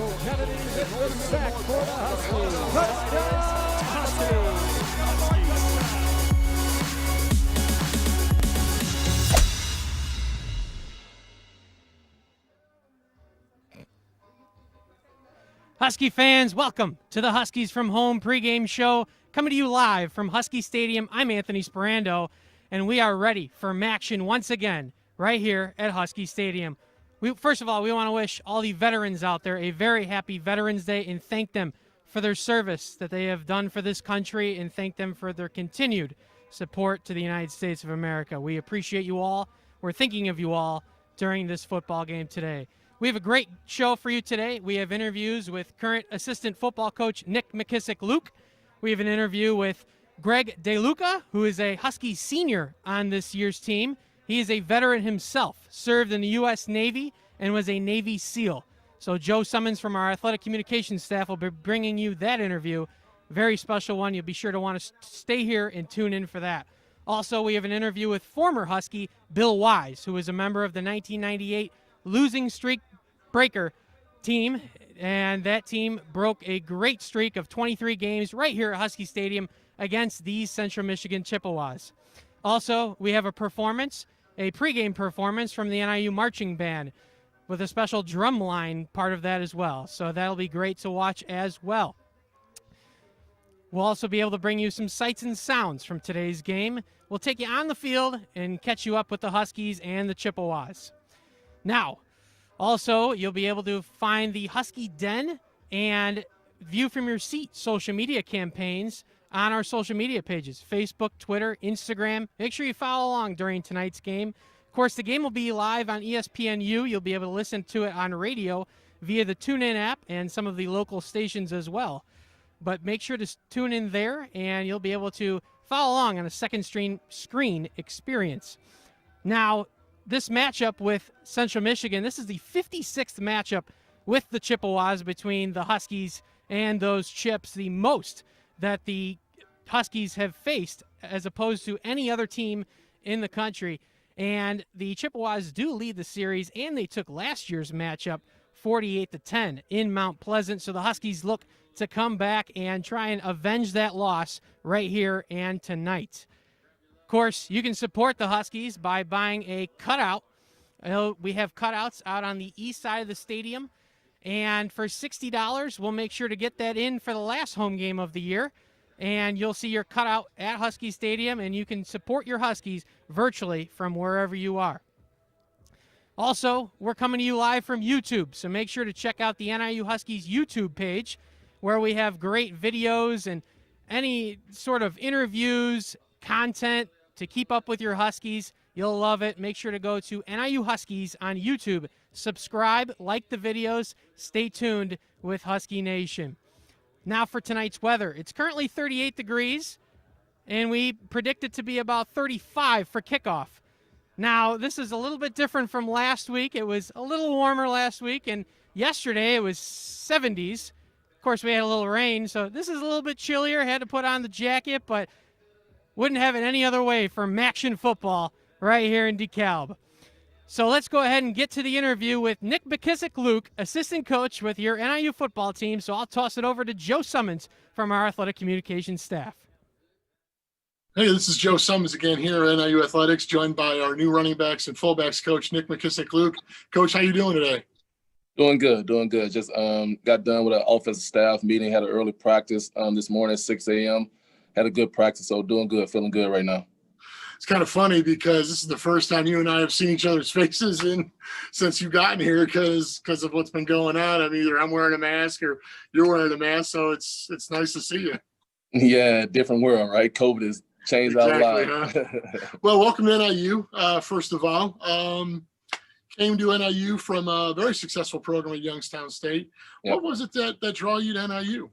Michael Kennedy hit the sack for the Huskies. Touchdown, Huskies! Husky fans, welcome to the Huskies from Home Pregame Show, coming to you live from Huskie Stadium. I'm Anthony Sperando, and we are ready for action once again right here at Huskie Stadium. First of all, we want to wish all the veterans out there a very happy Veterans Day and thank them for their service that they have done for this country and thank them for their continued support to the United States of America. We appreciate you all. We're thinking of you all during this football game today. We have a great show for you today. We have interviews with current assistant football coach Nick McKissock-Luke. We have an interview with Greg DeLuca, who is a Husky senior on this year's team. He is a veteran himself, served in the U.S. Navy, and was a Navy SEAL. So Joe Summons from our athletic communications staff will be bringing you that interview. Very special one. You'll be sure to want to stay here and tune in for that. Also, we have an interview with former Husky Bill Wise, who was a member of the 1998 losing streak breaker team, and that team broke a great streak of 23 games right here at Huskie Stadium against these Central Michigan Chippewas. Also, we have a pregame performance from the NIU Marching Band with a special drum line part of that as well, so that'll be great to watch as well. We'll also be able to bring you some sights and sounds from today's game. We'll take you on the field and catch you up with the Huskies and the Chippewas. Now, also, you'll be able to find the Husky Den and View from Your Seat social media campaigns on our social media pages, Facebook, Twitter, Instagram. Make sure you follow along during tonight's game. Of course, the game will be live on ESPNU. You'll be able to listen to it on radio via the TuneIn app and some of the local stations as well. But make sure to tune in there, and you'll be able to follow along on a second screen experience. Now, this matchup with Central Michigan, this is the 56th matchup with the Chippewas between the Huskies and those Chips, the most that the Huskies have faced as opposed to any other team in the country. And the Chippewas do lead the series, and they took last year's matchup 48-10 in Mount Pleasant. So the Huskies look to come back and try and avenge that loss right here and tonight. Of course, you can support the Huskies by buying a cutout. We have cutouts out on the east side of the stadium. And for $60, we'll make sure to get that in for the last home game of the year. And you'll see your cutout at Huskie Stadium, and you can support your Huskies virtually from wherever you are. Also, we're coming to you live from YouTube, so make sure to check out the NIU Huskies YouTube page, where we have great videos and any sort of interviews, content to keep up with your Huskies. You'll love it. Make sure to go to NIU Huskies on YouTube. Subscribe, like the videos, stay tuned with Husky Nation. Now for tonight's weather. It's currently 38 degrees, and we predict it to be about 35 for kickoff. Now, this is a little bit different from last week. It was a little warmer last week, and yesterday it was 70s. Of course, we had a little rain, so this is a little bit chillier. Had to put on the jacket, but wouldn't have it any other way for Maction football right here in DeKalb. So let's go ahead and get to the interview with Nick McKissock-Luke, assistant coach with your NIU football team. So I'll toss it over to Joe Summons from our athletic communications staff. Hey, this is Joe Summons again here at NIU Athletics, joined by our new running backs and fullbacks coach, Nick McKissock-Luke. Coach, how you doing today? Doing good. Just got done with an offensive staff meeting, had an early practice this morning at 6 a.m. Had a good practice, so doing good, feeling good right now. It's kind of funny because this is the first time you and I have seen each other's faces since you've gotten here because of what's been going on. I mean, either I'm wearing a mask or you're wearing a mask, so it's nice to see you. Yeah, different world, right? COVID has changed our lives. Huh? Well, welcome to NIU, first of all. Came to NIU from a very successful program at Youngstown State. Yep. What was it that drew you to NIU?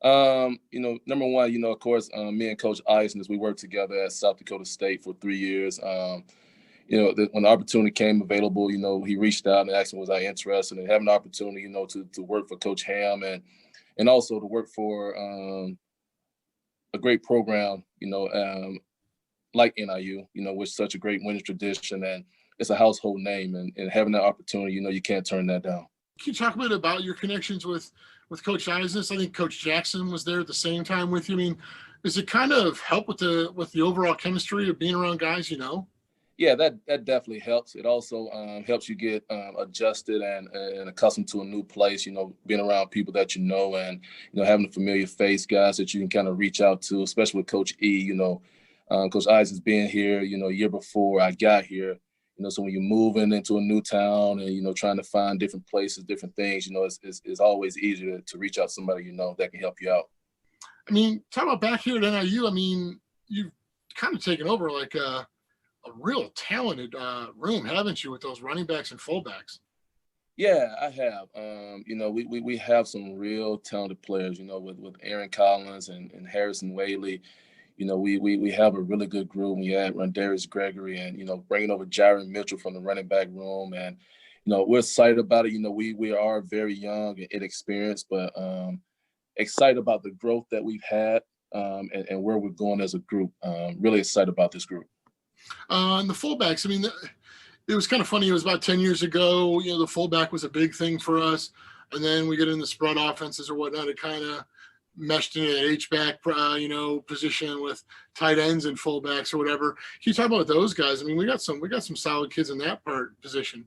Number one, of course, me and Coach Eisen, as we worked together at South Dakota State for 3 years. When the opportunity came available, he reached out and asked me, was I interested in having an opportunity, to work for Coach Ham and also to work for a great program, like NIU, with such a great winning tradition, and it's a household name, and having that opportunity, you can't turn that down. Can you talk a bit about your connections with Coach Eisnes? I think Coach Jackson was there at the same time with you. I mean, does it kind of help with the overall chemistry of being around guys you know? Yeah, that definitely helps. It also helps you get adjusted and accustomed to a new place, being around people that you know and, having a familiar face, guys that you can kind of reach out to, especially with Coach E. Coach Eisnes being here, a year before I got here. So when you're moving into a new town and, trying to find different places, different things, it's always easier to reach out to somebody, that can help you out. I mean, talk about back here at NIU. I mean, you've kind of taken over like a real talented room, haven't you, with those running backs and fullbacks? Yeah, I have. We have some real talented players, with Aaron Collins and Harrison Whaley. We have a really good group. We had Rondarius Gregory and, bringing over Jaron Mitchell from the running back room. And, we're excited about it. We are very young and inexperienced, but excited about the growth that we've had and where we're going as a group. Really excited about this group. And the fullbacks, I mean, it was kind of funny. It was about 10 years ago, the fullback was a big thing for us. And then we get in the spread offenses or whatnot. It kind of meshed into an H-back, position with tight ends and fullbacks or whatever. Can you talk about those guys? I mean, we got some solid kids in that position.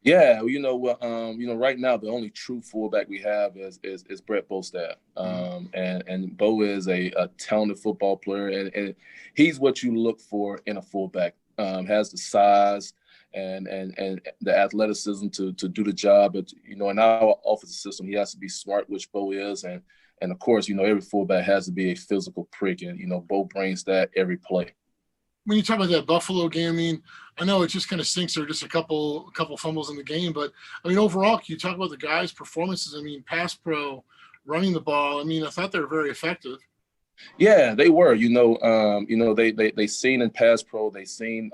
Yeah, right now the only true fullback we have is Brett Bostad, and Bo is a talented football player, and he's what you look for in a fullback. Has the size and the athleticism to do the job, but in our offensive system, he has to be smart, which Bo is, and of course, every fullback has to be a physical prick, and Bo brings that every play. When you talk about that Buffalo game, I mean, I know it just kind of stinks. There are just a couple fumbles in the game, but I mean, overall, can you talk about the guys' performances? I mean, pass pro, running the ball. I mean, I thought they were very effective. Yeah, they were. They seen in pass pro. They seen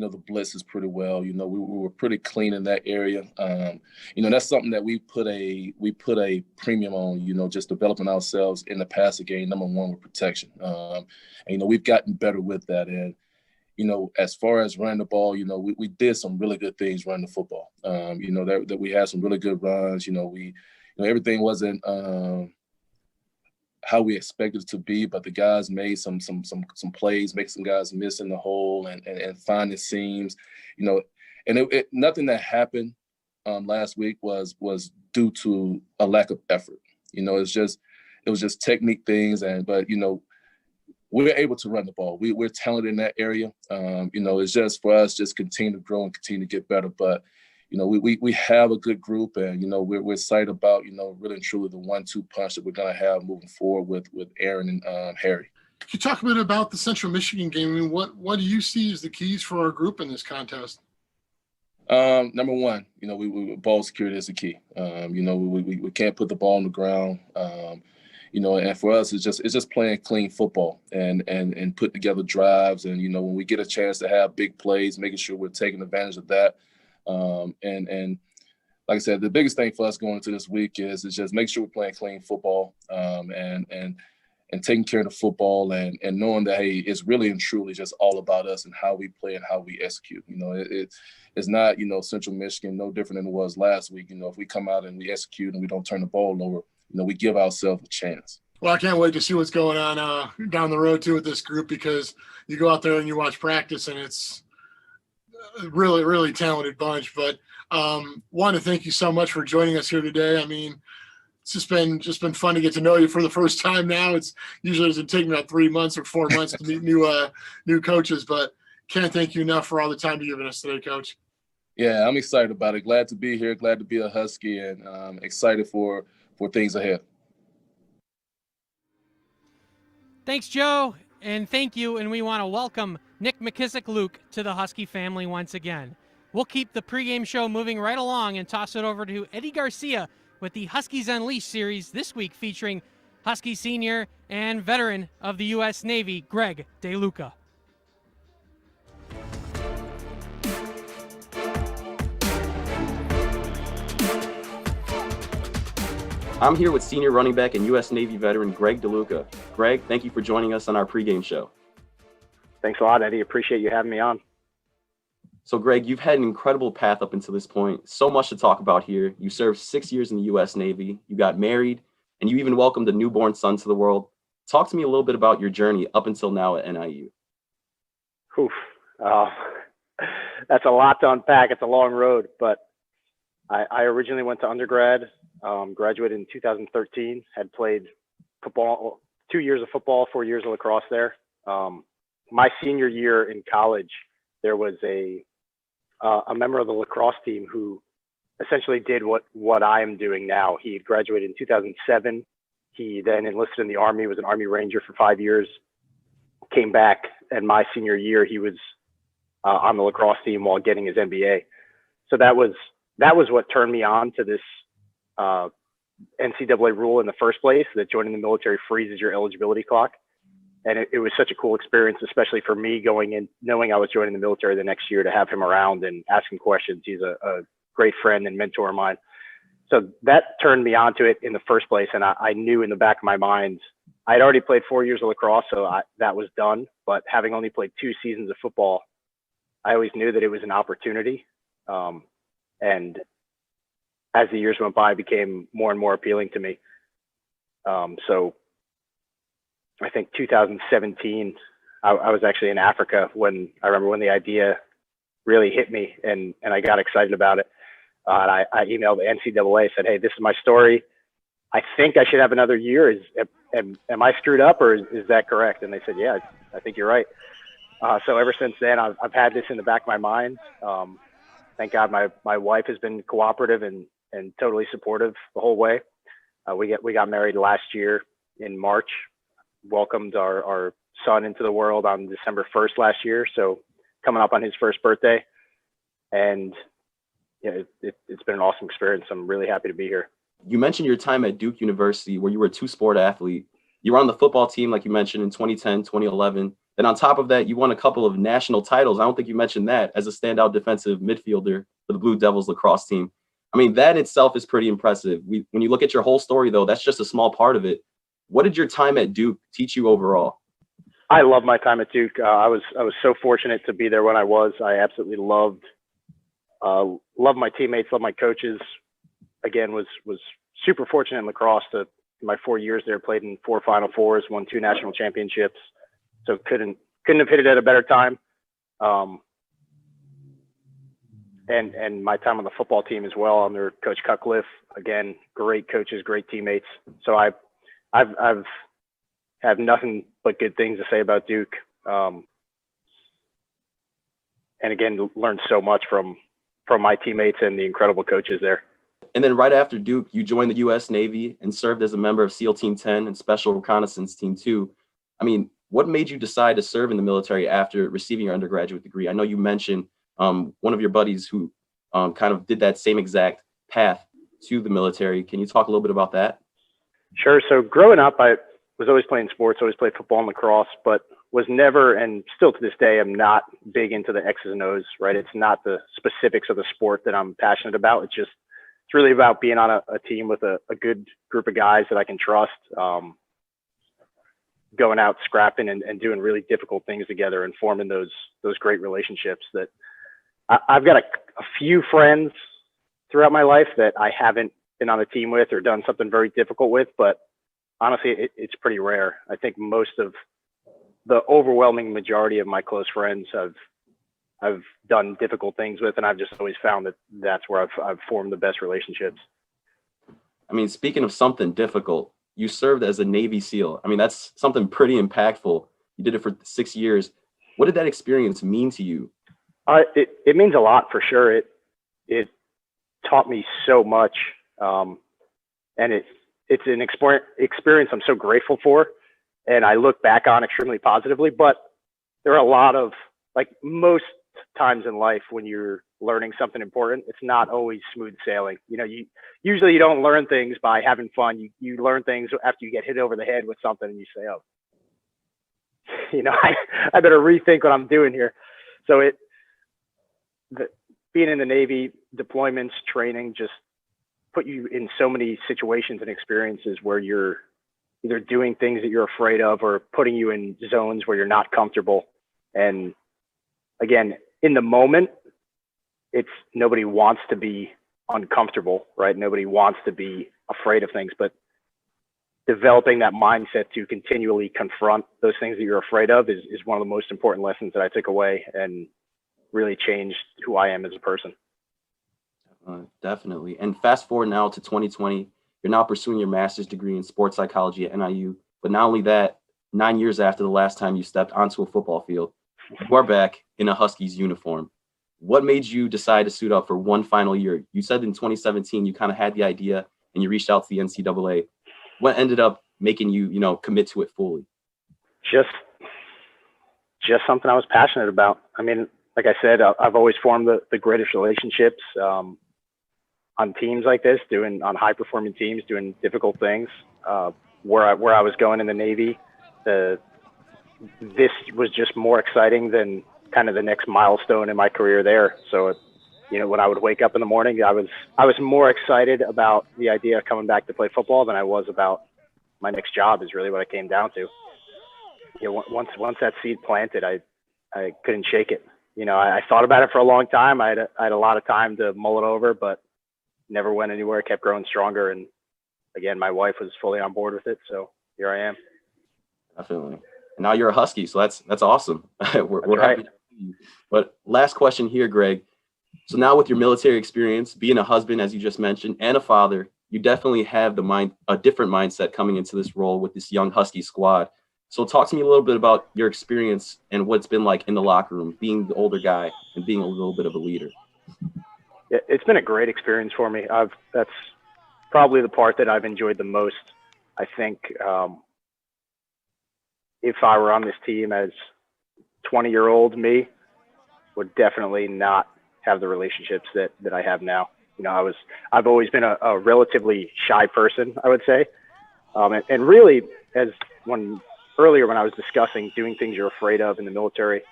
the blitzes pretty well. We were pretty clean in that area. That's something that we put a premium on. Just developing ourselves in the passing game. Number one with protection. And we've gotten better with that. And as far as running the ball, we did some really good things running the football. That we had some really good runs. Everything wasn't how we expected it to be, but the guys made some plays, make some guys miss in the hole and finding seams, and nothing that happened last week was due to a lack of effort. It was just technique things, but we're able to run the ball. We're talented in that area. It's just for us, just continue to grow and continue to get better. But we have a good group, and we're excited about really and truly the 1-2 punch that we're gonna have moving forward with Aaron and Harry. Can you talk a bit about the Central Michigan game? I mean, what do you see as the keys for our group in this contest? Number one, we ball security is the key. We can't put the ball on the ground. And for us, it's just playing clean football and putting together drives. And when we get a chance to have big plays, making sure we're taking advantage of that. And like I said, the biggest thing for us going into this week is just make sure we're playing clean football, and taking care of the football and knowing that, hey, it's really and truly just all about us and how we play and how we execute. It's not, Central Michigan, no different than it was last week. If we come out and we execute and we don't turn the ball over, we give ourselves a chance. Well, I can't wait to see what's going on down the road too with this group, because you go out there and you watch practice and it's a really, really talented bunch. But want to thank you so much for joining us here today. I mean, it's just been fun to get to know you for the first time now. It's usually doesn't take me about 3 months or 4 months to meet new coaches, but can't thank you enough for all the time you've given us today, Coach. Yeah, I'm excited about it. Glad to be here. Glad to be a Husky, and excited for things ahead. Thanks, Joe, and thank you. And we want to welcome Nick McKissock-Luke to the Husky family once again. We'll keep the pregame show moving right along and toss it over to Eddie Garcia with the Huskies Unleashed series this week, featuring Husky senior and veteran of the U.S. Navy, Greg DeLuca. I'm here with senior running back and U.S. Navy veteran Greg DeLuca. Greg, thank you for joining us on our pregame show. Thanks a lot, Eddie. Appreciate you having me on. So, Greg, you've had an incredible path up until this point. So much to talk about here. You served 6 years in the U.S. Navy. You got married, and you even welcomed a newborn son to the world. Talk to me a little bit about your journey up until now at NIU. Oof. That's a lot to unpack. It's a long road, but I originally went to undergrad, graduated in 2013, had played football, 2 years of football, 4 years of lacrosse there. My senior year in college, there was a member of the lacrosse team who essentially did what I am doing now. He had graduated in 2007. He then enlisted in the Army, was an Army Ranger for 5 years, came back, and my senior year, he was on the lacrosse team while getting his MBA. So that was what turned me on to this NCAA rule in the first place, that joining the military freezes your eligibility clock. And it was such a cool experience, especially for me going in, knowing I was joining the military the next year, to have him around and ask him questions. He's a great friend and mentor of mine. So that turned me onto it in the first place. And I knew in the back of my mind, I'd already played 4 years of lacrosse, so that was done. But having only played 2 seasons of football, I always knew that it was an opportunity. And as the years went by, it became more and more appealing to me. So I think 2017, I was actually in Africa when the idea really hit me, and I got excited about it. And I emailed the NCAA, said, "Hey, this is my story. I think I should have another year. Am I screwed up, or is that correct?" And they said, "Yeah, I think you're right." So ever since then, I've had this in the back of my mind. Thank God my wife has been cooperative and totally supportive the whole way. We got married last year in March, welcomed our son into the world on December 1st last year. So coming up on his first birthday, and it's been an awesome experience. I'm really happy to be here. You mentioned your time at Duke University, where you were a 2-sport athlete. You were on the football team, like you mentioned, in 2010, 2011. Then on top of that, you won a couple of national titles. I don't think you mentioned that, as a standout defensive midfielder for the Blue Devils lacrosse team. I mean, that itself is pretty impressive. When you look at your whole story, though, that's just a small part of it. What did your time at Duke teach you overall? I love my time at Duke. I was so fortunate to be there when I was. I absolutely loved my teammates, loved my coaches. Again, was super fortunate in lacrosse. My 4 years there, played in 4 Final Fours, won 2 national championships. So couldn't have hit it at a better time. And my time on the football team as well, under Coach Cutcliffe. Again, great coaches, great teammates. So I've had nothing but good things to say about Duke. And again, learned so much from my teammates and the incredible coaches there. And then right after Duke, you joined the U.S. Navy and served as a member of SEAL Team 10 and Special Reconnaissance Team 2. I mean, what made you decide to serve in the military after receiving your undergraduate degree? I know you mentioned one of your buddies who kind of did that same exact path to the military. Can you talk a little bit about that? Sure. So growing up, I was always playing sports, always played football and lacrosse, but was never, and still to this day, I'm not big into the X's and O's, right? It's not the specifics of the sport that I'm passionate about. It's really about being on a team with a good group of guys that I can trust, going out scrapping and doing really difficult things together and forming those great relationships. That I've got a few friends throughout my life that I haven't been on a team with or done something very difficult with, but honestly, it's pretty rare. I think most of the overwhelming majority of my close friends I've done difficult things with, and I've just always found that that's where I've formed the best relationships. I mean, speaking of something difficult, you served as a Navy SEAL. I mean, that's something pretty impactful. You did it for 6 years. What did that experience mean to you? It means a lot, for sure. It taught me so much, and it's an experience I'm so grateful for, and I look back on extremely positively. But there are a lot of, like most times in life when you're learning something important, it's not always smooth sailing. You usually don't learn things by having fun. You learn things after you get hit over the head with something and you say, oh, I better rethink what I'm doing here. So being in the Navy, deployments, training, just put you in so many situations and experiences where you're either doing things that you're afraid of or putting you in zones where you're not comfortable. And again, in the moment, nobody wants to be uncomfortable, right? Nobody wants to be afraid of things, but developing that mindset to continually confront those things that you're afraid of is one of the most important lessons that I took away and really changed who I am as a person. Definitely. And fast forward now to 2020, you're now pursuing your master's degree in sports psychology at NIU. But not only that, 9 years after the last time you stepped onto a football field, you are back in a Huskies uniform. What made you decide to suit up for one final year? You said in 2017 you kind of had the idea and you reached out to the NCAA. What ended up making you, commit to it fully? Just something I was passionate about. I mean, like I said, I've always formed the greatest relationships on teams like this, on high performing teams, doing difficult things. Where I was going in the Navy, this was just more exciting than kind of the next milestone in my career there. So, when I would wake up in the morning, I was more excited about the idea of coming back to play football than I was about my next job. Is really what it came down to. Once that seed planted, I couldn't shake it. I thought about it for a long time. I had a lot of time to mull it over, but never went anywhere. Kept growing stronger, and again, my wife was fully on board with it. So here I am. Definitely. And now you're a Husky, so that's awesome. We're happy to see you. But last question here, Greg. So now with your military experience, being a husband, as you just mentioned, and a father, you definitely have a different mindset coming into this role with this young Husky squad. So talk to me a little bit about your experience and what it's been like in the locker room, being the older guy and being a little bit of a leader. Yeah, it's been a great experience for me. That's probably the part that I've enjoyed the most. I think if I were on this team as 20-year-old me, would definitely not have the relationships that I have now. I've always been a relatively shy person, I would say. And really, earlier when I was discussing doing things you're afraid of in the military,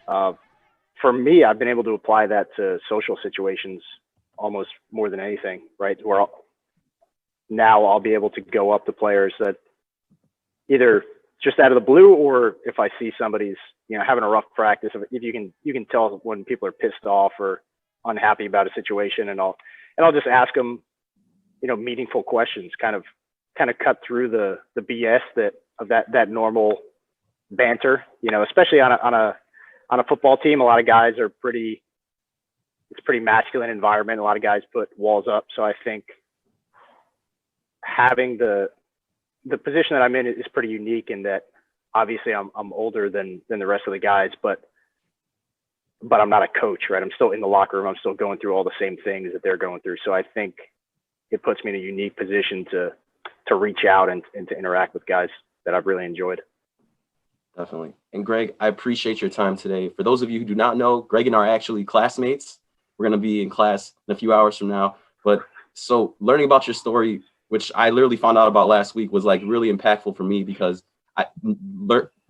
for me, I've been able to apply that to social situations almost more than anything, right? Where now I'll be able to go up to players that either just out of the blue, or if I see somebody's, having a rough practice, if you can tell when people are pissed off or unhappy about a situation, and I'll just ask them, meaningful questions, kind of cut through the BS that normal banter, especially on a football team. A lot of guys it's a pretty masculine environment. A lot of guys put walls up. So I think having the position that I'm in is pretty unique in that obviously I'm older than the rest of the guys, but I'm not a coach, right? I'm still in the locker room. I'm still going through all the same things that they're going through. So I think it puts me in a unique position to reach out and to interact with guys that I've really enjoyed. Definitely. And Greg, I appreciate your time today. For those of you who do not know, Greg and I are actually classmates. We're going to be in class in a few hours from now. But so learning about your story, which I literally found out about last week, was like really impactful for me because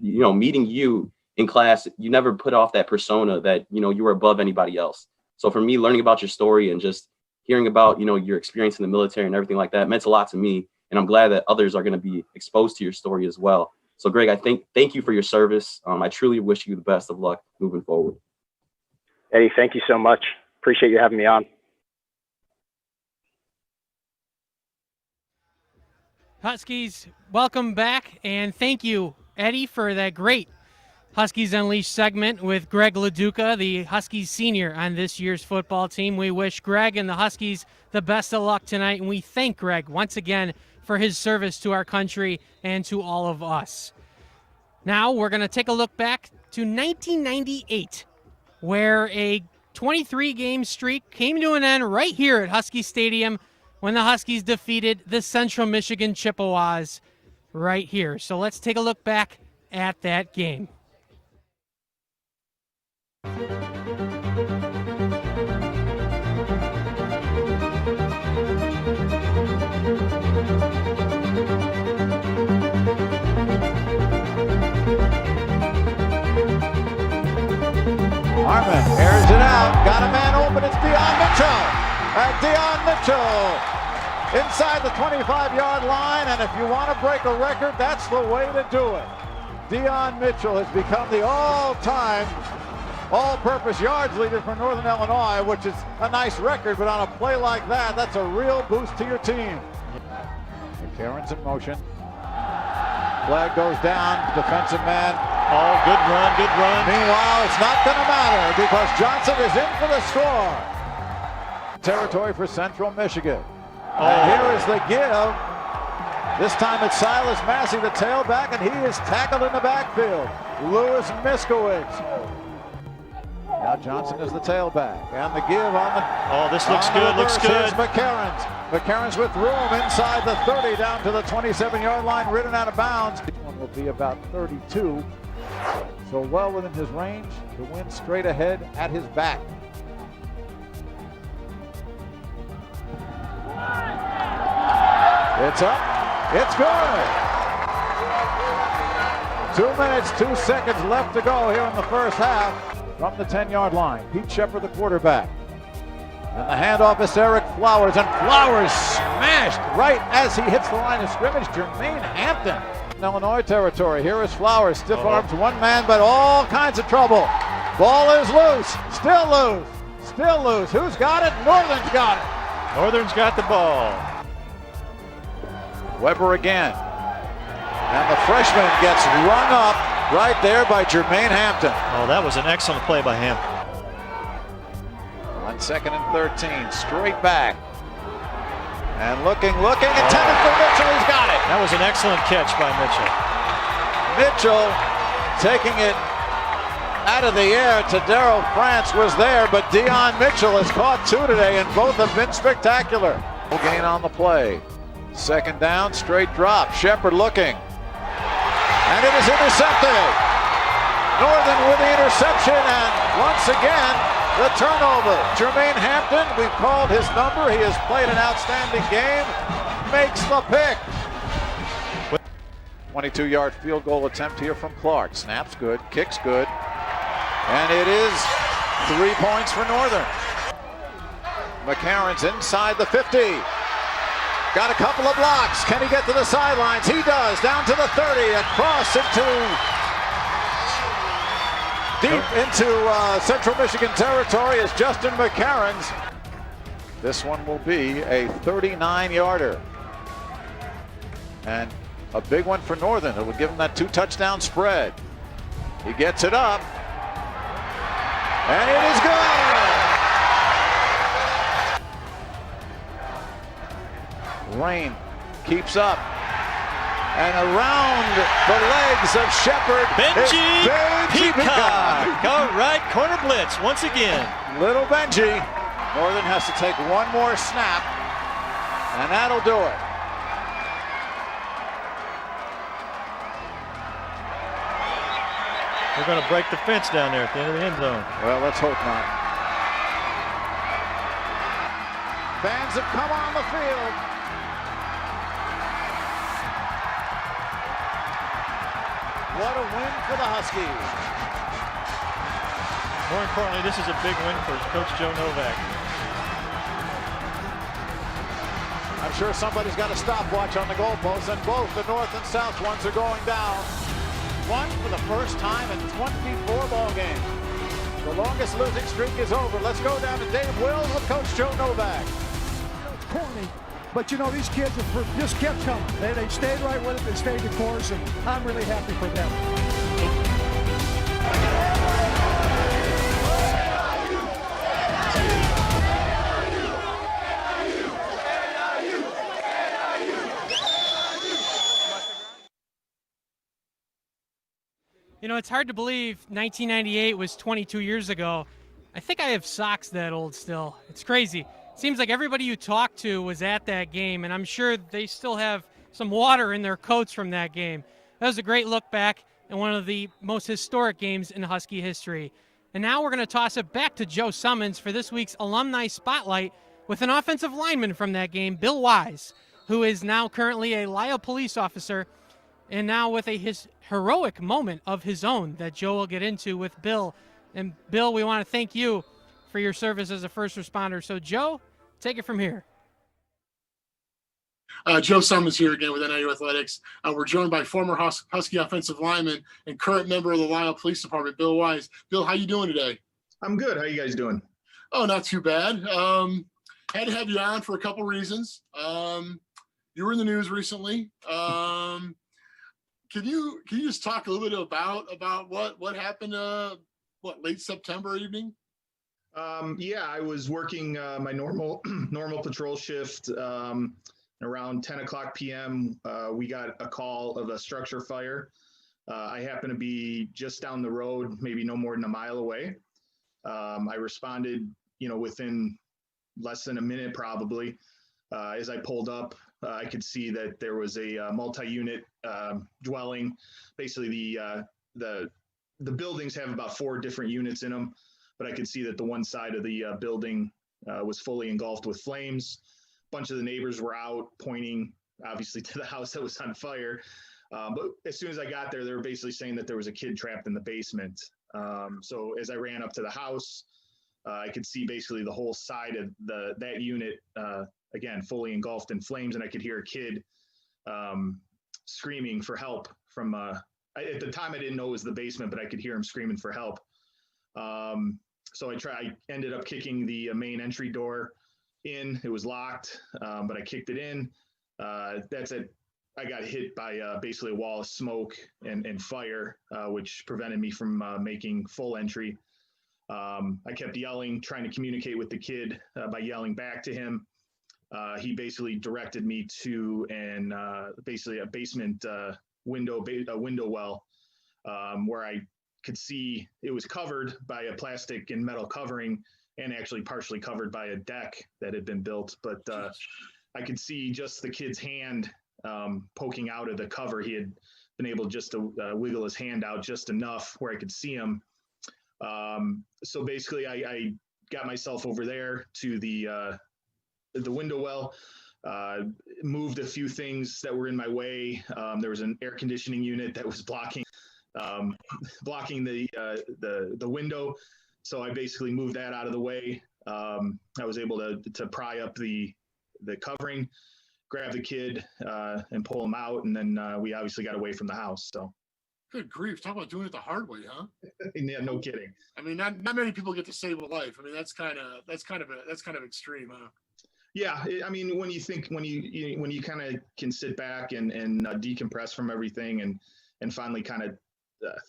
meeting you in class, you never put off that persona that, you were above anybody else. So for me, learning about your story and just hearing about, your experience in the military and everything like that meant a lot to me. And I'm glad that others are going to be exposed to your story as well. So Greg, thank you for your service. I truly wish you the best of luck moving forward. Eddie, thank you so much. Appreciate you having me on. Huskies, welcome back, and thank you, Eddie, for that great Huskies Unleashed segment with Greg LaDuca, the Huskies senior on this year's football team. We wish Greg and the Huskies the best of luck tonight, and we thank Greg once again for his service to our country and to all of us. Now we're going to take a look back to 1998, where a 23-game streak came to an end right here at Huskie Stadium when the Huskies defeated the Central Michigan Chippewas right here. So let's take a look back at that game. Harmon airs it out. Got a man open. It's Deion Mitchell. Deion Mitchell inside the 25-yard line. And if you want to break a record, that's the way to do it. Deion Mitchell has become the all-time all-purpose yards leader for Northern Illinois, which is a nice record, but on a play like that, that's a real boost to your team. McCarron's in motion. Flag goes down, defensive man. Oh, good run, good run. Meanwhile, it's not going to matter because Johnson is in for the score. Territory for Central Michigan. And here is the give. This time it's Silas Massey, the tailback, and he is tackled in the backfield. Lewis Miskowitz. Now Johnson is the tailback, and the give on the. Oh, this looks good, looks good. Here's McCarron's. McCarron's with room inside the 30 down to the 27-yard line, ridden out of bounds. This one will be about 32, so well within his range to win straight ahead at his back. It's up. It's good. 2 minutes, 2 seconds left to go here in the first half from the 10-yard line. Pete Shepard, the quarterback. And the handoff is Eric Flowers, and Flowers smashed right as he hits the line of scrimmage. Jermaine Hampton. Illinois territory. Here is Flowers, stiff arms, one man, but all kinds of trouble. Ball is loose, still loose, still loose. Who's got it? Northern's got it. Northern's got the ball. Weber again. And the freshman gets rung up right there by Jermaine Hampton. Oh, that was an excellent play by him. On 2nd and 13, straight back. And looking, intended for Mitchell, he's got it. That was an excellent catch by Mitchell. Mitchell taking it out of the air to Darrell France was there, but Dion Mitchell has caught 2 today, and both have been spectacular. No gain on the play. 2nd down, straight drop. Shepard looking. And it is intercepted. Northern with the interception, and once again, the turnover. Jermaine Hampton, we've called his number. He has played an outstanding game. Makes the pick. 22-yard field goal attempt here from Clark. Snaps good, kicks good. And it is 3 points for Northern. McCarron's inside the 50. Got a couple of blocks. Can he get to the sidelines? He does. Down to the 30. Across deep into Central Michigan territory is Justin McCarron's. This one will be a 39-yarder. And a big one for Northern. It will give him that 2-touchdown spread. He gets it up. And it is good! Rain keeps up. And around the legs of Shepard. Benji Peacock. All right, corner blitz once again. Little Benji. Northern has to take one more snap, and that'll do it. They're going to break the fence down there at the end of the end zone. Well, let's hope not. Fans have come on the field. What a win for the Huskies. More importantly, this is a big win for Coach Joe Novak. I'm sure somebody's got a stopwatch on the goalpost, and both the north and south ones are going down. One for the first time in 24 ball games. The longest losing streak is over. Let's go down to Dave Wills with Coach Joe Novak. It's corny, but you know, these kids have just kept coming. They stayed right with it, they stayed the course, and I'm really happy for them. You know, it's hard to believe 1998 was 22 years ago. I think I have socks that old still. It's crazy. Seems like everybody you talk to was at that game, and I'm sure they still have some water in their coats from that game. That was a great look back and one of the most historic games in Husky history. And now we're going to toss it back to Joe Summons for this week's Alumni Spotlight with an offensive lineman from that game, Bill Wise, who is now currently a Lyle police officer, and now with a heroic moment of his own that Joe will get into with Bill. And Bill, we want to thank you for your service as a first responder. So Joe, take it from here. Joe Summers here again with NIU Athletics. We're joined by former Husky offensive lineman and current member of the Lisle Police Department, Bill Wise. Bill, how you doing today? I'm good. How you guys doing? Oh, not too bad. Had to have you on for a couple reasons. You were in the news recently. Can you just talk a little bit about what happened? Late September evening? Yeah, I was working my normal patrol shift. Around 10 o'clock p.m., we got a call of a structure fire. I happened to be just down the road, maybe no more than a mile away. I responded, within less than a minute probably. As I pulled up, I could see that there was a multi-unit dwelling. Basically, the buildings have about 4 different units in them, but I could see that the one side of the building was fully engulfed with flames. A bunch of the neighbors were out pointing, obviously, to the house that was on fire. But as soon as I got there, they were basically saying that there was a kid trapped in the basement. So as I ran up to the house, I could see basically the whole side of that unit, again, fully engulfed in flames, and I could hear a kid screaming for help from at the time I didn't know it was the basement, but I could hear him screaming for help. So I ended up kicking the main entry door in. It was locked, but I kicked it in. That's it. I got hit by basically a wall of smoke and fire, which prevented me from making full entry. I kept yelling, trying to communicate with the kid by yelling back to him. He basically directed me to basically a basement window well, where I could see it was covered by a plastic and metal covering and actually partially covered by a deck that had been built. But I could see just the kid's hand poking out of the cover. He had been able just to wiggle his hand out just enough where I could see him. So basically I got myself over there to the window well, moved a few things that were in my way. There was an air conditioning unit that was blocking the window. So I basically moved that out of the way. I was able to pry up the covering, grab the kid, and pull him out. And then we obviously got away from the house. So. Good grief. Talk about doing it the hard way, huh? Yeah, no kidding. I mean, not many people get to save a life. I mean, that's kind of extreme, huh? Yeah, I mean, when you kind of can sit back and decompress from everything and finally kind of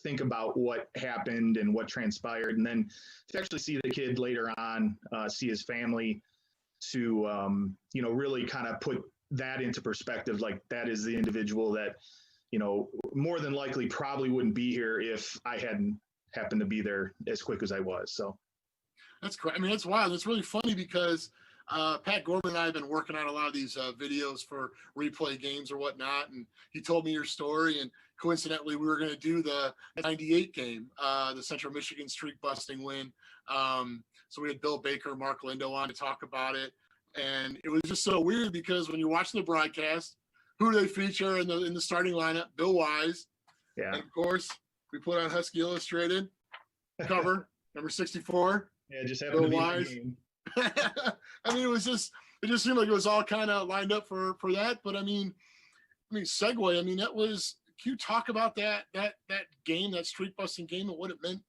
think about what happened and what transpired, and then to actually see the kid later on, see his family, to really kind of put that into perspective. Like, that is the individual that, more than likely probably wouldn't be here if I hadn't happened to be there as quick as I was. So that's great. I mean, that's wild. It's really funny because Pat Gorman and I have been working on a lot of these videos for replay games or whatnot, and he told me your story, and coincidentally we were going to do the 98 game, the Central Michigan streak busting win. So we had Bill Baker, Mark Lindo on to talk about it, and it was just so weird because when you're watching the broadcast, who do they feature in the starting lineup? Bill Wise. Yeah. And of course, we put on Husky Illustrated cover, number 64. Yeah, just happened to be Wise. Game. I mean, it just seemed like it was all kind of lined up for that. But I mean, segue. I mean, that was. Can you talk about that game, that streak busting game, and what it meant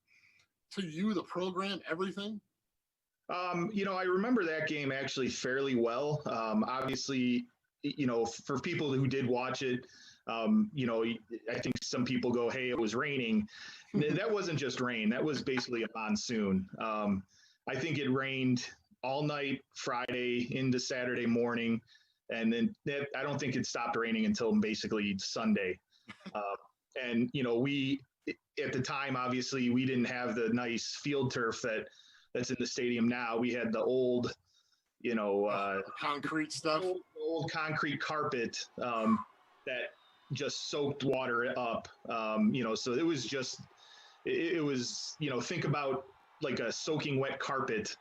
to you, the program, everything? I remember that game actually fairly well. Obviously, for people who did watch it, I think some people go, "Hey, it was raining." That wasn't just rain. That was basically a monsoon. I think it rained all night Friday into Saturday morning, and then I don't think it stopped raining until basically Sunday. And we at the time, obviously, we didn't have the nice field turf that's in the stadium now. We had the old, concrete stuff, old concrete carpet that just soaked water up. So it was think about like a soaking wet carpet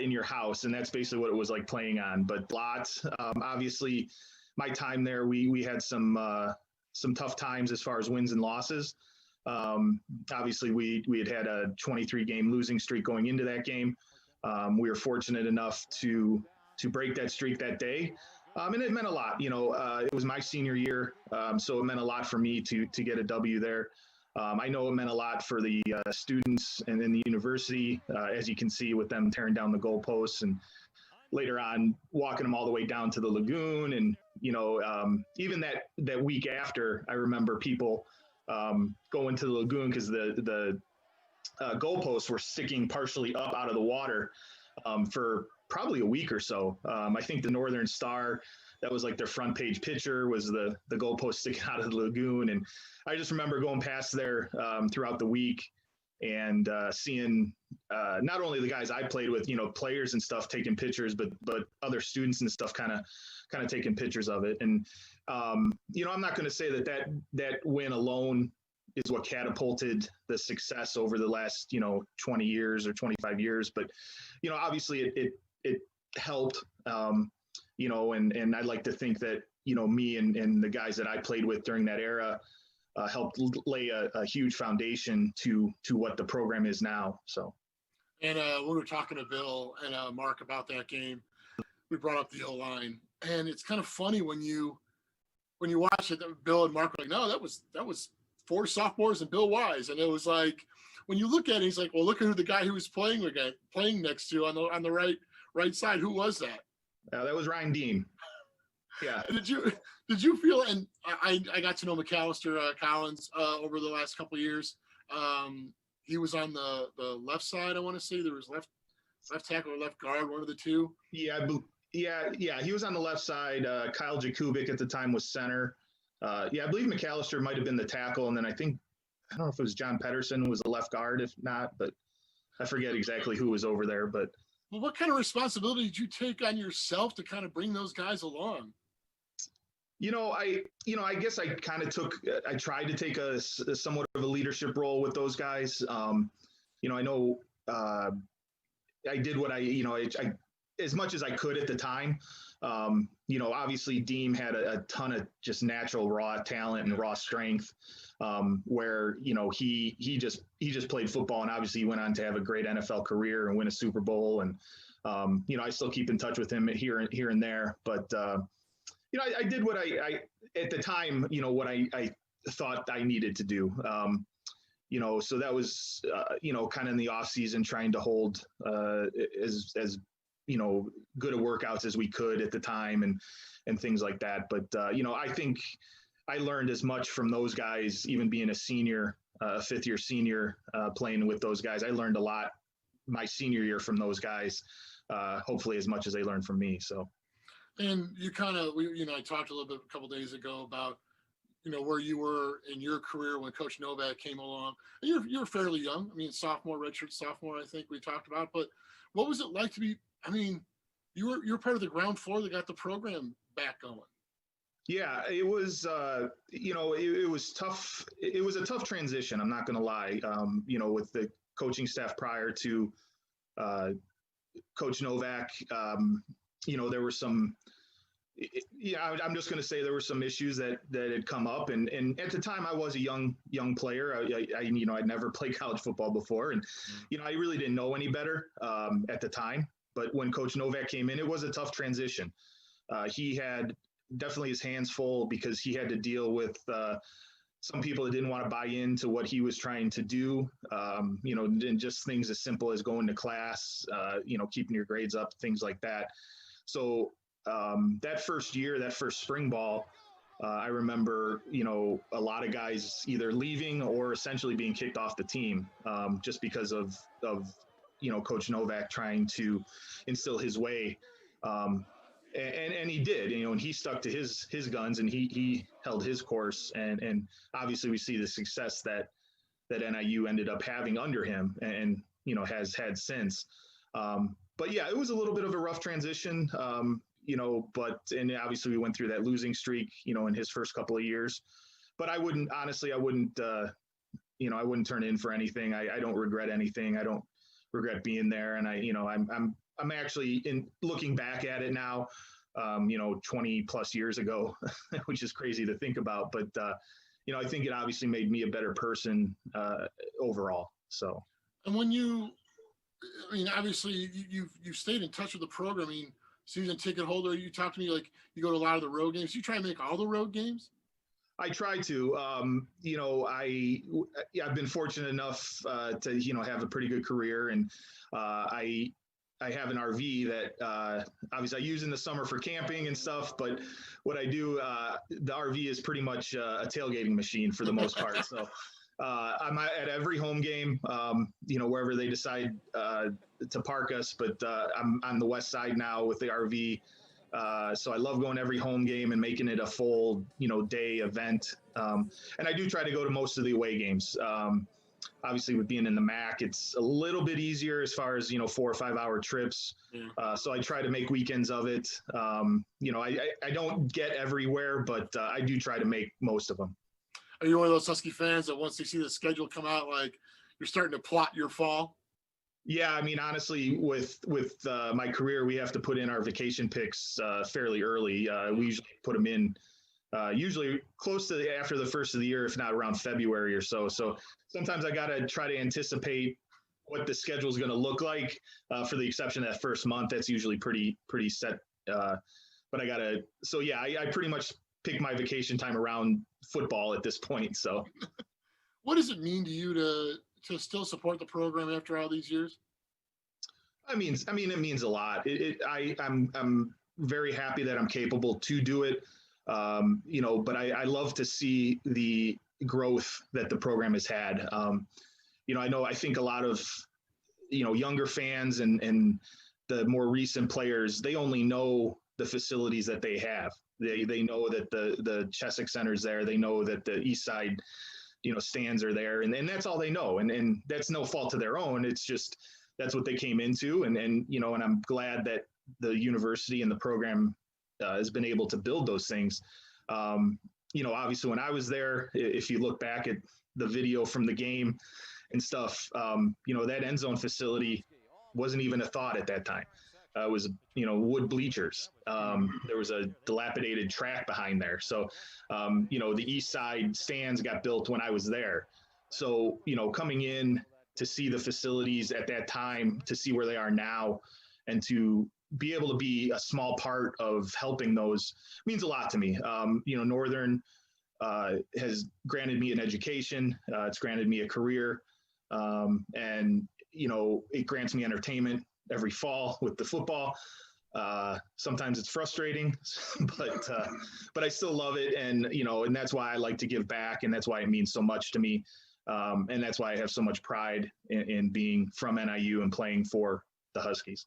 in your house, and that's basically what it was like playing on. But lots, obviously, my time there, we had some tough times as far as wins and losses. Obviously, we had a 23-game losing streak going into that game. We were fortunate enough to break that streak that day. And it meant a lot, it was my senior year. So it meant a lot for me to get a W there. I know it meant a lot for the students and then the university, as you can see with them tearing down the goalposts and later on walking them all the way down to the lagoon. And, even that week after, I remember people going to the lagoon because the goalposts were sticking partially up out of the water for probably a week or so. I think the Northern Star, that was like their front page picture, was the goalpost sticking out of the lagoon. And I just remember going past there throughout the week and seeing not only the guys I played with, players and stuff taking pictures, but other students and stuff kind of taking pictures of it. And, I'm not going to say that win alone is what catapulted the success over the last, 20 years or 25 years. But, obviously it helped, and I'd like to think that, me and the guys that I played with during that era helped lay a huge foundation to what the program is now. So. And we were talking to Bill and Mark about that game. We brought up the O-line, and it's kind of funny when you watch it. Bill and Mark were like, "No, that was 4 sophomores and Bill Wise," and it was like when you look at it, he's like, "Well, look at who the guy who was playing next to on the right side. Who was that?" That was Ryan Dean. Yeah. Did you feel? And I got to know McAllister Collins over the last couple of years. He was on the left side. I want to say there was left tackle or left guard, one of the two. Yeah, he was on the left side. Kyle Jakubik at the time was center. I believe McAllister might have been the tackle, and then I don't know if it was John Pedersen was the left guard, if not, but I forget exactly who was over there. But well, what kind of responsibility did you take on yourself to kind of bring those guys along? I guess I kind of I tried to take a somewhat of a leadership role with those guys. I know I did what I as much as I could at the time. Obviously Deem had a ton of just natural raw talent and raw strength, where, he just played football, and obviously he went on to have a great NFL career and win a Super Bowl. And, I still keep in touch with him here and there, but, I did what I at the time, what I thought I needed to do. So that was, kind of in the off season, trying to hold as good a workouts as we could at the time and things like that. But, I think I learned as much from those guys, even being a senior, a fifth-year senior, playing with those guys. I learned a lot my senior year from those guys, hopefully as much as they learned from me. So. And you kind of, I talked a little bit a couple of days ago about, where you were in your career when Coach Novak came along. And you're fairly young. I mean, redshirt sophomore, I think we talked about. But what was it like to be? I mean, you're part of the ground floor that got the program back going. Yeah, it was. It was tough. It was a tough transition. I'm not going to lie. With the coaching staff prior to Coach Novak. There were some, I'm just going to say there were some issues that had come up. And at the time I was a young player. I'd never played college football before. And, I really didn't know any better at the time. But when Coach Novak came in, it was a tough transition. He had definitely his hands full because he had to deal with some people that didn't want to buy into what he was trying to do, and just things as simple as going to class, keeping your grades up, things like that. So that first year, that first spring ball, I remember, a lot of guys either leaving or essentially being kicked off the team just because of Coach Novak trying to instill his way. And he did, and he stuck to his guns, and he held his course. And obviously we see the success that NIU ended up having under him and has had since. But yeah, it was a little bit of a rough transition, and obviously we went through that losing streak, in his first couple of years. But I wouldn't turn in for anything. I don't regret anything. I don't regret being there. And I'm actually looking back at it now, 20 plus years ago, which is crazy to think about. But, I think it obviously made me a better person overall. So. And when obviously you've stayed in touch with the program. I mean, season ticket holder. You talk to me like you go to a lot of the road games. You try and make all the road games? I try to. You know, I've been fortunate enough to, you know, have a pretty good career, and I have an RV that obviously I use in the summer for camping and stuff. But what I do, the RV is pretty much a tailgating machine for the most part. So I'm at every home game, you know, wherever they decide to park us. But I'm on the west side now with the RV. So I love going to every home game and making it a full, you know, day event. And I do try to go to most of the away games. Obviously with being in the MAC, it's a little bit easier as far as, you know, 4 or 5 hour trips. Yeah. So I try to make weekends of it. You know, I don't get everywhere, but I do try to make most of them. Are you one of those Husky fans that once they see the schedule come out, like you're starting to plot your fall? Yeah, I mean, honestly, with my career, we have to put in our vacation picks fairly early. We usually put them in usually close to after the first of the year, if not around February or so. So sometimes I got to try to anticipate what the schedule is going to look like. For the exception of that first month, that's usually pretty set. But I got to. So yeah, I pretty much pick my vacation time around football at this point. So, what does it mean to you to still support the program after all these years? I mean, it means a lot. I'm very happy that I'm capable to do it. You know, but I love to see the growth that the program has had. You know, I think a lot of, you know, younger fans and the more recent players, they only know the facilities that they have. They know that the Cheswick Center's there. They know that the East Side, you know, stands are there, and that's all they know. And that's no fault to their own. It's just, that's what they came into. And, you know, and I'm glad that the university and the program has been able to build those things. You know, obviously when I was there, if you look back at the video from the game and stuff, you know, that end zone facility wasn't even a thought at that time. It was, you know, wood bleachers. There was a dilapidated track behind there. So, you know, the east side stands got built when I was there. So, you know, coming in to see the facilities at that time, to see where they are now, and to be able to be a small part of helping those means a lot to me. You know, Northern has granted me an education. It's granted me a career. And, you know, it grants me entertainment every fall with the football. Sometimes it's frustrating, but I still love it. And, you know, and that's why I like to give back. And that's why it means so much to me. And that's why I have so much pride in being from NIU and playing for the Huskies.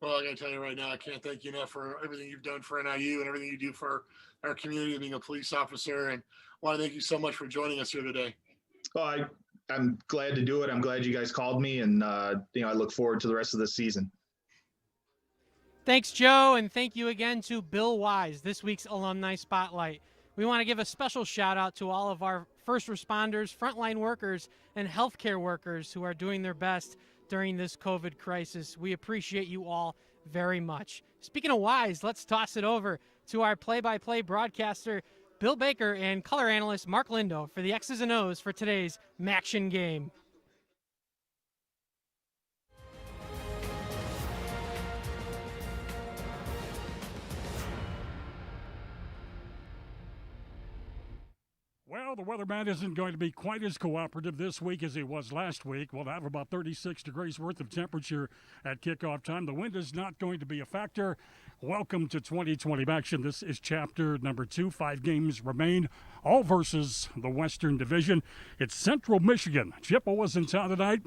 Well, I got to tell you right now, I can't thank you enough for everything you've done for NIU and everything you do for our community, being a police officer. And I want to thank you so much for joining us here today. Well, I'm glad to do it. I'm glad you guys called me, and you know, I look forward to the rest of the season. Thanks, Joe, and thank you again to Bill Wise, this week's Alumni Spotlight. We want to give a special shout out to all of our first responders, frontline workers, and healthcare workers who are doing their best during this COVID crisis. We appreciate you all very much. Speaking of Wise, let's toss it over to our play-by-play broadcaster, Bill Baker, and color analyst Mark Lindo for the X's and O's for today's Maction game. Well, the weatherman isn't going to be quite as cooperative this week as he was last week. We'll have about 36 degrees worth of temperature at kickoff time. The wind is not going to be a factor. Welcome to 2020 action. This is chapter number 2. 5 games remain, all versus the Western Division. It's Central Michigan. Chippewa's in town tonight.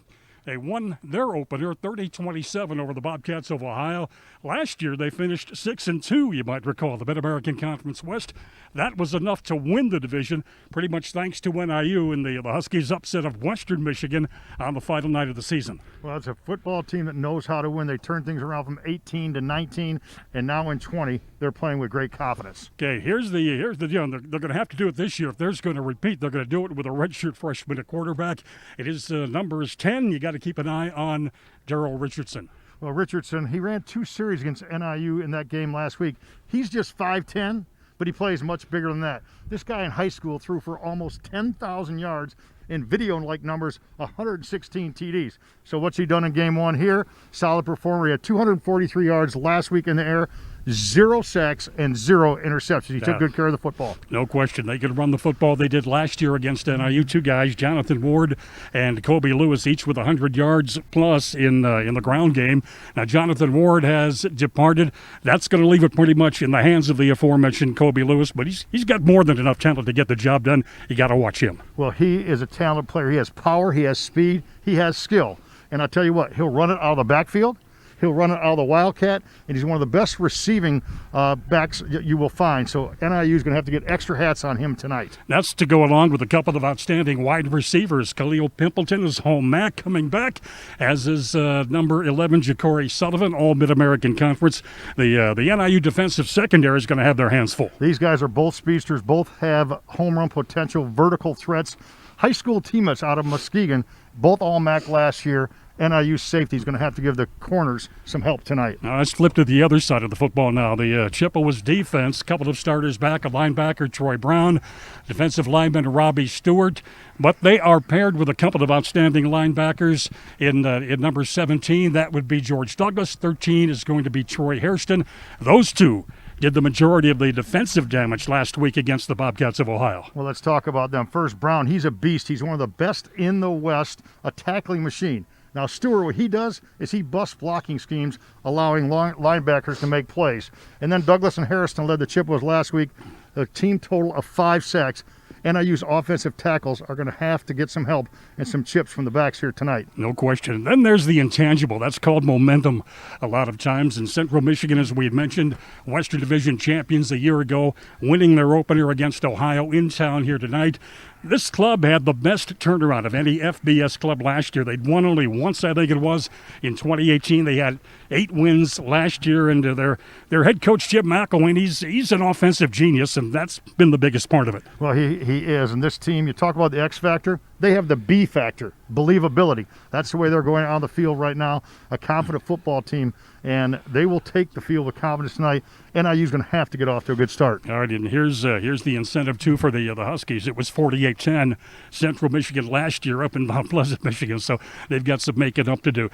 They won their opener 30-27 over the Bobcats of Ohio. Last year, they finished 6-2, you might recall, the Mid-American Conference West. That was enough to win the division, pretty much thanks to NIU and the Huskies' upset of Western Michigan on the final night of the season. Well, it's a football team that knows how to win. They turned things around from 18 to 19, and now in 20, they're playing with great confidence. Okay, here's the deal. They're going to have to do it this year. If they're going to repeat, they're going to do it with a redshirt freshman at quarterback. His number is 10. You got to keep an eye on Darrell Richardson. Well, Richardson, he ran 2 series against NIU in that game last week. He's just 5'10", but he plays much bigger than that. This guy in high school threw for almost 10,000 yards in video-like numbers, 116 TDs. So what's he done in game one here? Solid performer. He had 243 yards last week in the air, 0 sacks, and 0 interceptions. He took good care of the football. No question. They could run the football they did last year against NIU. Two guys, Jonathan Ward and Kobe Lewis, each with 100 yards plus in the ground game. Now, Jonathan Ward has departed. That's going to leave it pretty much in the hands of the aforementioned Kobe Lewis, but he's got more than enough talent to get the job done. You got to watch him. Well, he is a talented player. He has power, he has speed, he has skill. And I'll tell you what, he'll run it out of the backfield. He'll run it out of the Wildcat, and he's one of the best receiving backs you will find. So NIU is going to have to get extra hats on him tonight. That's to go along with a couple of outstanding wide receivers. Khalil Pimpleton is home Mac coming back, as is number 11, Ja'Cory Sullivan, all Mid-American Conference. The NIU defensive secondary is going to have their hands full. These guys are both speedsters, both have home run potential, vertical threats. High school teammates out of Muskegon, both all MAC last year. NIU safety is going to have to give the corners some help tonight. Now let's flip to the other side of the football now. The Chippewa's defense, a couple of starters back, a linebacker, Troy Brown, defensive lineman, Robbie Stewart. But they are paired with a couple of outstanding linebackers in number 17. That would be George Douglas. 13 is going to be Troy Hairston. Those two did the majority of the defensive damage last week against the Bobcats of Ohio. Well, let's talk about them. First, Brown, he's a beast. He's one of the best in the West, a tackling machine. Now, Stewart, what he does is he busts blocking schemes, allowing linebackers to make plays. And then Douglas and Harrison led the Chippewas last week, a team total of 5 sacks. NIU's offensive tackles are going to have to get some help and some chips from the backs here tonight. No question. Then there's the intangible. That's called momentum a lot of times. In Central Michigan, as we had mentioned, Western Division champions a year ago, winning their opener against Ohio in town here tonight. This club had the best turnaround of any FBS club last year. They'd won only once, I think it was, in 2018. They had 8 wins last year, and their head coach, Jim McElwain, he's an offensive genius, and that's been the biggest part of it. Well, he is. And this team, you talk about the X factor, they have the B factor, believability. That's the way they're going on the field right now, a confident football team, and they will take the field with confidence tonight. NIU's going to have to get off to a good start. All right, and here's the incentive, too, for the Huskies. It was 48-10 Central Michigan last year up in Mount Pleasant, Michigan, so they've got some making up to do.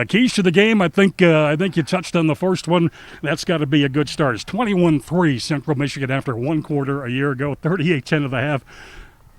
Keys to the game, I think you touched on the first one. That's got to be a good start. It's 21-3 Central Michigan after one quarter a year ago, 38-10 at the half.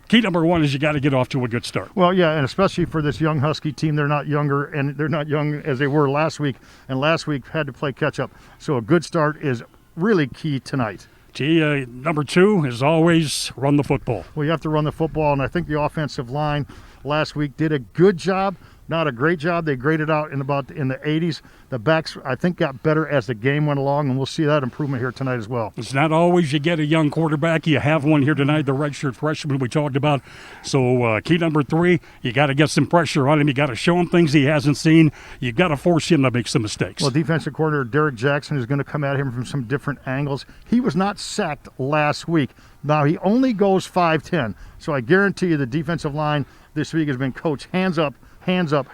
Key number one is you got to get off to a good start. Well, yeah, and especially for this young Husky team, they're not younger, and they're not young as they were last week, and last week had to play catch-up. So a good start is really key tonight. Number 2 is always run the football. Well, you have to run the football, and I think the offensive line last week did a good job. Not a great job. They graded out in the 80s. The backs, I think, got better as the game went along, and we'll see that improvement here tonight as well. It's not always you get a young quarterback. You have one here tonight, the redshirt freshman we talked about. So key number 3, you got to get some pressure on him. You got to show him things he hasn't seen. You got to force him to make some mistakes. Well, defensive coordinator Derek Jackson is going to come at him from some different angles. He was not sacked last week. Now, he only goes 5'10", so I guarantee you the defensive line this week has been coached hands up in that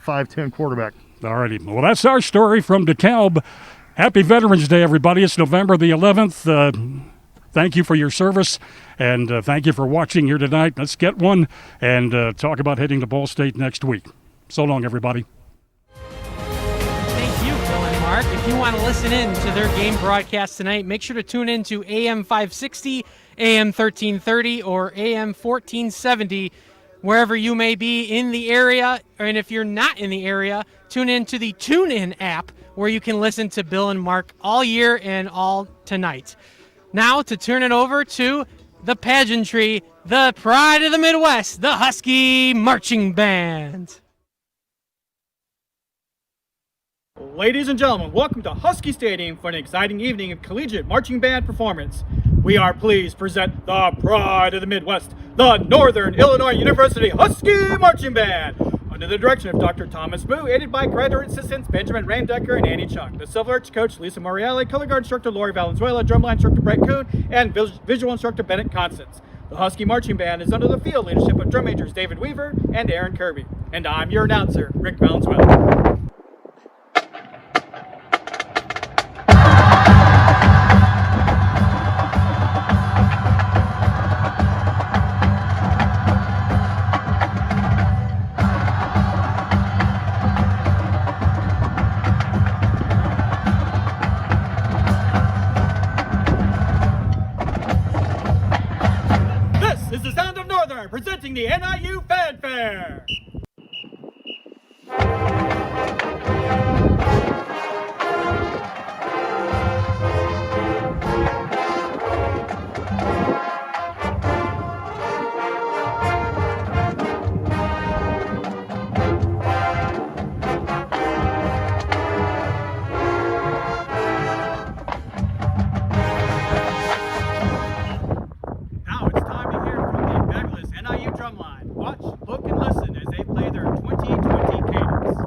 5'10" quarterback. All righty. Well, that's our story from DeKalb. Happy Veterans Day, everybody. It's November the 11th. Thank you for your service, and thank you for watching here tonight. Let's get one and talk about heading to Ball State next week. So long, everybody. Thank you, Bill and Mark. If you want to listen in to their game broadcast tonight, make sure to tune in to AM 560, AM 1330, or AM 1470, wherever you may be in the area. And if you're not in the area, tune in to the TuneIn app, where you can listen to Bill and Mark all year and all tonight. Now, to turn it over to the pageantry, the pride of the Midwest, the Huskie Marching Band. Ladies and gentlemen, welcome to Huskie Stadium for an exciting evening of collegiate marching band performance. We are pleased to present the pride of the Midwest, the Northern Illinois University Huskie Marching Band, under the direction of Dr. Thomas Boo, aided by graduate assistants Benjamin Randecker and Annie Chung, the Silver Arch coach Lisa Morielli, color guard instructor Lori Valenzuela, drumline instructor Brett Kuhn, and visual instructor Bennett Constance. The Huskie Marching Band is under the field leadership of drum majors David Weaver and Aaron Kirby. And I'm your announcer, Rick Valenzuela. the NIU Fanfare. Now it's time to hear from the fabulous NIU drumline. Watch, look, and listen as they play their 2020 cadence.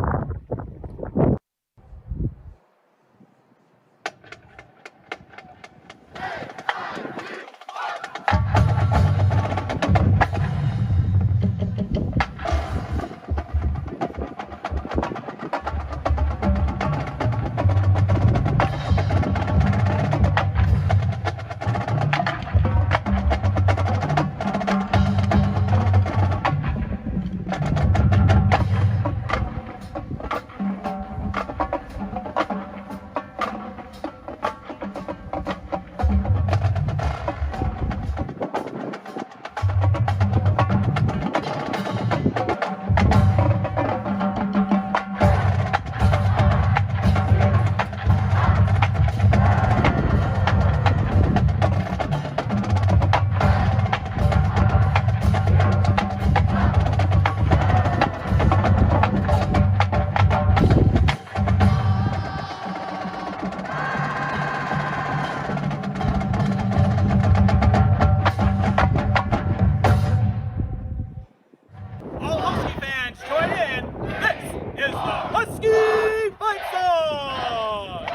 All Husky fans, join in. This is the Husky Fight Song!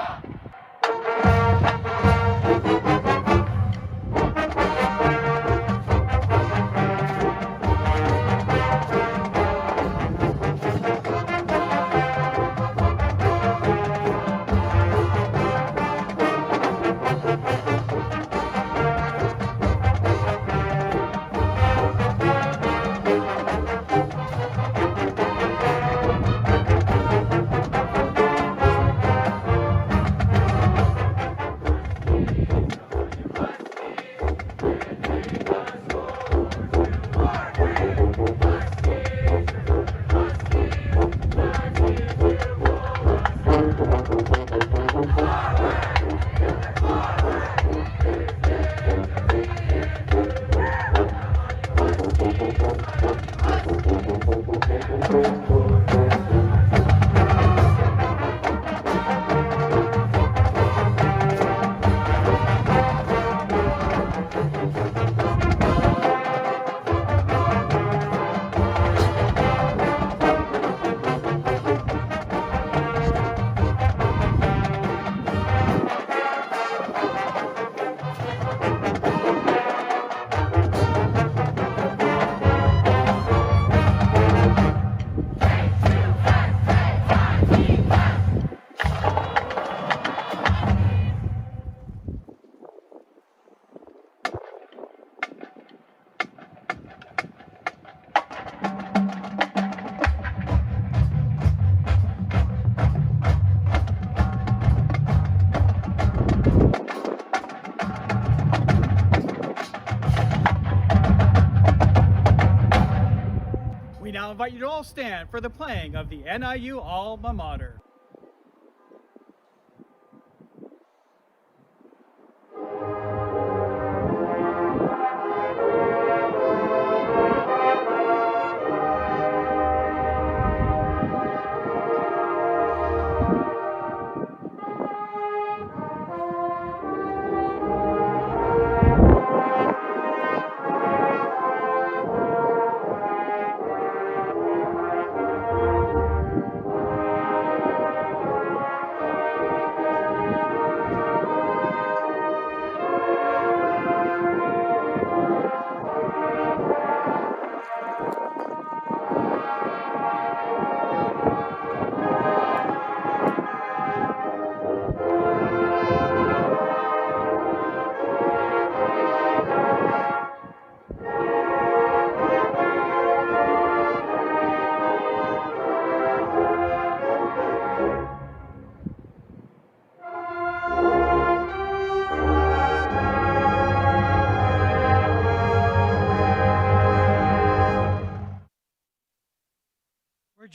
We now invite you to all stand for the playing of the NIU Alma Mater.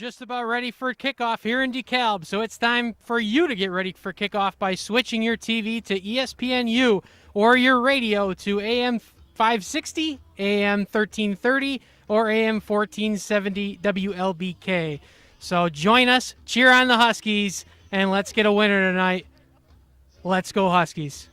just about ready for kickoff here in DeKalb, so it's time for you to get ready for kickoff by switching your TV to ESPNU or your radio to AM 560, AM 1330, or AM 1470 WLBK. So join us, cheer on the Huskies, and let's get a winner tonight. Let's go Huskies.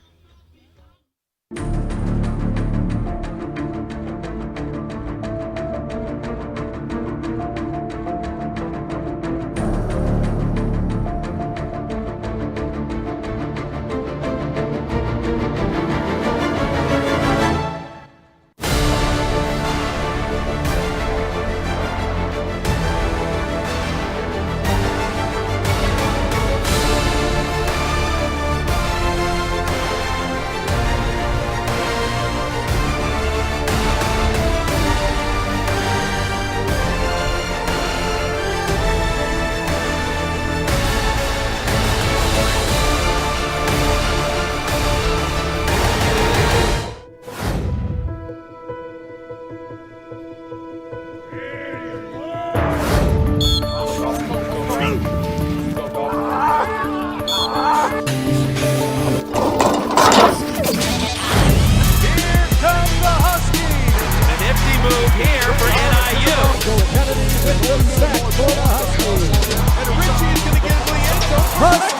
Move here for NIU. And Richie is going to get into the end zone.